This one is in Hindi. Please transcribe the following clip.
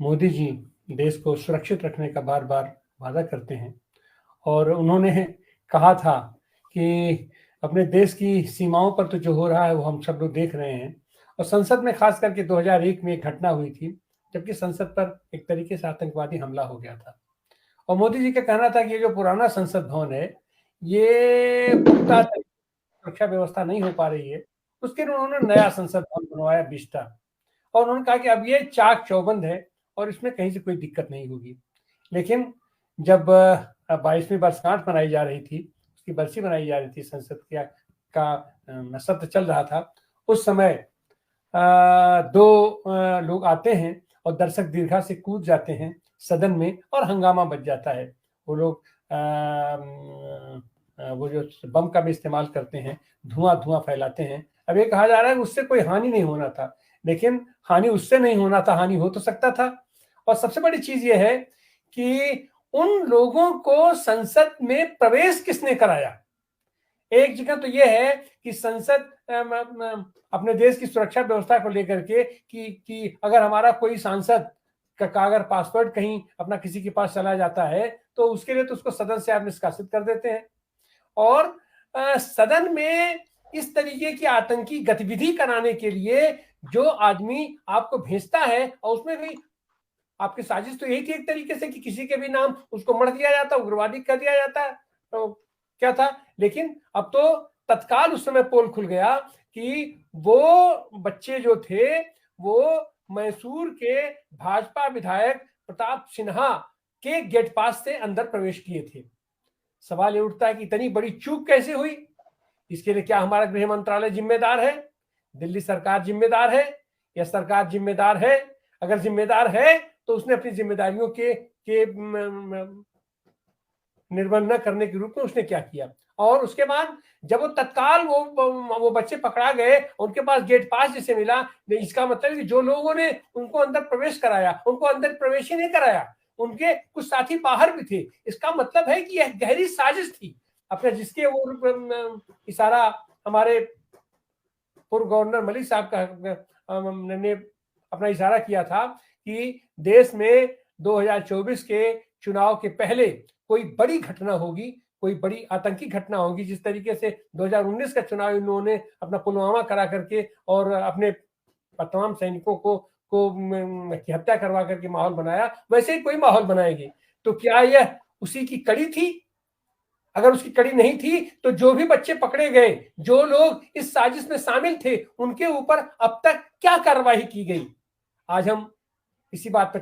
मोदी जी देश को सुरक्षित रखने का बार-बार वादा करते हैं और उन्होंने कहा था कि अपने देश की सीमाओं पर तो जो हो रहा है वो हम सब लोग देख रहे हैं और संसद में खास करके 2001 में एक घटना हुई थी, जबकि संसद पर एक तरीके से आतंकवादी हमला हो गया था और मोदी जी का कहना था कि ये जो पुराना संसद भवन है, ये पुख्ता सुरक्षा व्यवस्था नहीं हो पा रही है, उसके लिए उन्होंने नया संसद भवन बनवाया बिस्टा और उन्होंने कहा कि अब ये चाक चौबंद है और इसमें कहीं से कोई दिक्कत नहीं होगी। लेकिन जब 22वीं वर्षगांठ मनाई जा रही थी, उसकी बरसी मनाई जा रही थी, संसद का सत्र चल रहा था, उस समय 2 लोग आते हैं और दर्शक दीर्घा से कूद जाते हैं सदन में और हंगामा बच जाता है। वो लोग वो जो बम का भी इस्तेमाल करते हैं, धुआं-धुआं फैलाते हैं। अब ये कहा जा रहा है कि उससे कोई हानि नहीं होना था, लेकिन हानि उससे नहीं होना था, हानि हो तो सकता था। और सबसे बड़ी चीज़ ये है कि उन लोगों को संसद में प्रवेश किसने कराया? एक जगह तो ये है कि संसद अपने देश की सुरक्षा व्यवस्था को लेकर के कि अगर हमारा कोई सांसद का अगर पासवर्ड कहीं अपना किसी के पास चला जाता है, तो उसके लिए तो उसको सदन से आप निष्कासित कर देते हैं। और सदन में इस तरीके की आतंकी गतिविधि कराने के लिए जो आदमी आपको भेजता है और उसमें भी आपकी साजिश तो यही थी एक तरीके से कि किसी के भी नाम उसको मढ़ दिया जाता, उग्रवादी कर दिया जाता। तो क्या था? लेकिन अब तो तत्काल उस समय पोल खुल गया कि वो बच्चे जो थे, वो मैसूर के भाजपा विधायक प्रताप सिन्हा के गेट पास से अंदर प्रवेश किए थे। सवाल ये उठता है कि इतनी बड़ी चूक कैसे हुई? इसके लिए क्या हमारा गृह मंत्रालय जिम्मेदार है? दिल्ली सरकार जिम्मेदार है या सरकार जिम्मेदार है? अगर जिम्मेदार है तो उसने अपनी जिम्मेदारियों के निर्वहन न करने के रूप में उसने क्या किया? और उसके बाद जब वो तत्काल वो बच्चे पकड़ा गए, उनके पास गेट पास जिसे मिला, इसका मतलब है कि जो लोगों ने उनको अंदर प्रवेश कराया, उनको अंदर प्रवेश ही नहीं कराया, उनके कुछ साथी बाहर भी थे। इसका मतलब है कि यह गहरी साजिश थी। अपने जिसके वो इशारा हमारे पूर्व गवर्नर मलिक साहब का ने अपना इशारा किया था कि देश में 2024 के चुनाव के पहले कोई बड़ी घटना होगी, कोई बड़ी आतंकी घटना होगी, जिस तरीके से 2019 का चुनाव इन्होंने अपना पुलवामा करा करके और अपने तमाम सैनिकों को की हत्या करवा करके माहौल बनाया, वैसे ही कोई माहौल बनाएंगे। तो क्या यह उसी की कड़ी थी? अगर उसकी कड़ी नहीं थी तो जो भी बच्चे पकड़े गए, जो लोग इस साजिश में शामिल थे, उनके ऊपर अब तक क्या कार्रवाई की गई? आज हम इसी बात पर